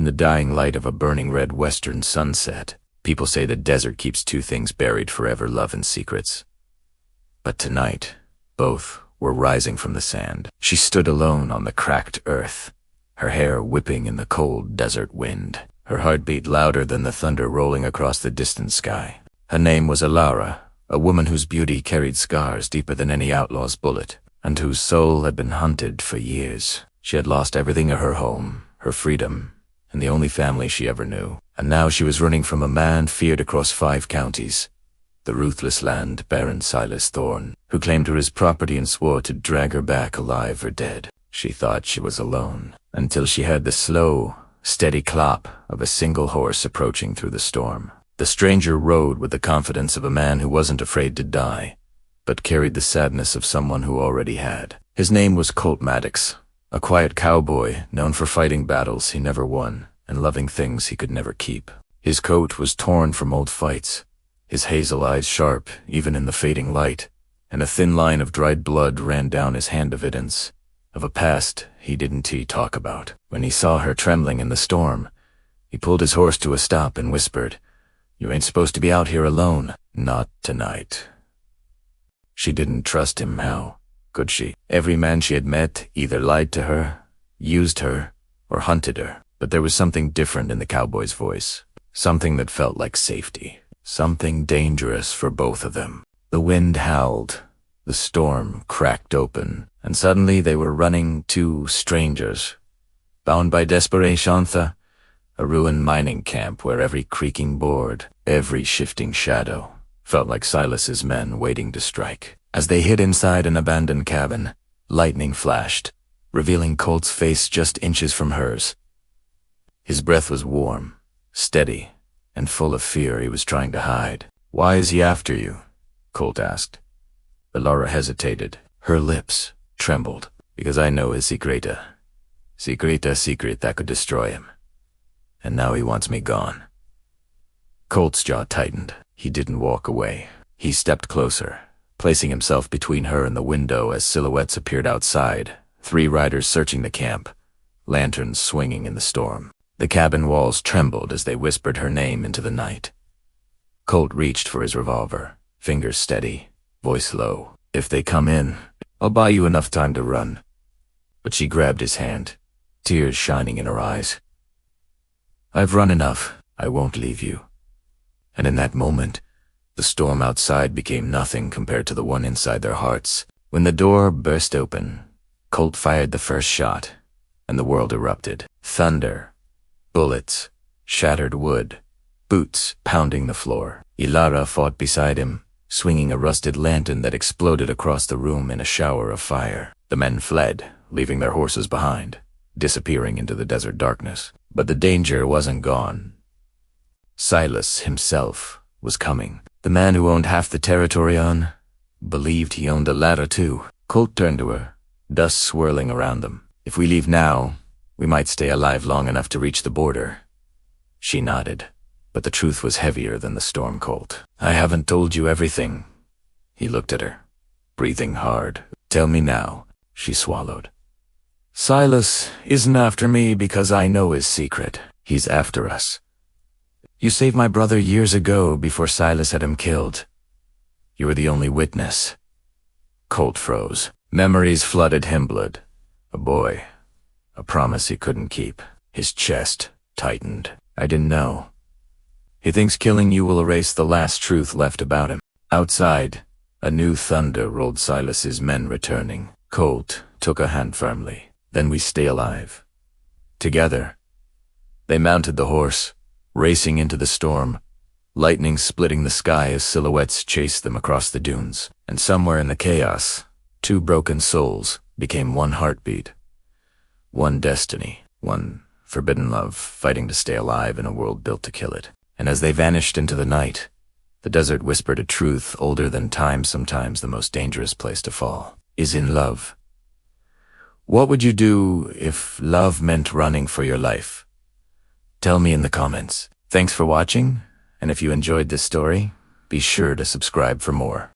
In the dying light of a burning red western sunset, people say the desert keeps two things buried forever: love and secrets. But tonight, both were rising from the sand. She stood alone on the cracked earth, her hair whipping in the cold desert wind, her heart beat louder than the thunder rolling across the distant sky. Her name was Alara, a woman whose beauty carried scars deeper than any outlaw's bullet, and whose soul had been hunted for years. She had lost everything: her home, her freedom, and the only family she ever knew. And now she was running from a man feared across 5 counties, the ruthless land-baron Silas Thorne, who claimed her as property and swore to drag her back alive or dead. She thought she was alone, until she heard the slow, steady clop of a single horse approaching through the storm. The stranger rode with the confidence of a man who wasn't afraid to die, but carried the sadness of someone who already had. His name was Colt Maddox, a quiet cowboy known for fighting battles he never won and loving things he could never keep. His coat was torn from old fights, his hazel eyes sharp even in the fading light, and a thin line of dried blood ran down his hand, evidence of a past he didn't talk about. When he saw her trembling in the storm, he pulled his horse to a stop and whispered, "You ain't supposed to be out here alone." Not tonight. She didn't trust him. How could she? Every man she had met either lied to her, used her, or hunted her. But there was something different in the cowboy's voice, something that felt like safety, something dangerous for both of them. The wind howled, the storm cracked open, and suddenly they were running, 2 strangers, bound by desperation, a ruined mining camp where every creaking board, every shifting shadow, felt like Silas's men waiting to strike. As they hid inside an abandoned cabin, lightning flashed, revealing Colt's face just inches from hers. His breath was warm, steady, and full of fear he was trying to hide. "Why is he after you?" Colt asked. Alara hesitated. Her lips trembled. "Because I know his secret that could destroy him. And now he wants me gone." Colt's jaw tightened. He didn't walk away. He stepped closer, placing himself between her and the window as silhouettes appeared outside, 3 riders searching the camp, lanterns swinging in the storm. The cabin walls trembled as they whispered her name into the night. Colt reached for his revolver, fingers steady, voice low. "If they come in, I'll buy you enough time to run." But she grabbed his hand, tears shining in her eyes. "I've run enough. I won't leave you." And in that moment, the storm outside became nothing compared to the one inside their hearts. When the door burst open, Colt fired the first shot, and the world erupted. Thunder, bullets, shattered wood, boots pounding the floor. Alara fought beside him, swinging a rusted lantern that exploded across the room in a shower of fire. The men fled, leaving their horses behind, disappearing into the desert darkness. But the danger wasn't gone. Silas himself was coming. The man who owned half the territory believed he owned a ladder too. Colt turned to her, dust swirling around them. "If we leave now, we might stay alive long enough to reach the border." She nodded, but the truth was heavier than the storm. "Colt, I haven't told you everything." He looked at her, breathing hard. "Tell me now." She swallowed. "Silas isn't after me because I know his secret. He's after us. You saved my brother years ago before Silas had him killed. You were the only witness." Colt froze. Memories flooded him. Blood. A boy. A promise he couldn't keep. His chest tightened. "I didn't know. He thinks killing you will erase the last truth left about him." Outside, a new thunder rolled. Silas's men returning. Colt took her hand firmly. "Then we stay alive. Together." They mounted the horse, racing into the storm, lightning splitting the sky as silhouettes chased them across the dunes. And somewhere in the chaos, 2 broken souls became one heartbeat, one destiny, one forbidden love fighting to stay alive in a world built to kill it. And as they vanished into the night, the desert whispered a truth older than time. Sometimes the most dangerous place to fall is in love. What would you do if love meant running for your life? Tell me in the comments. Thanks for watching, and if you enjoyed this story, be sure to subscribe for more.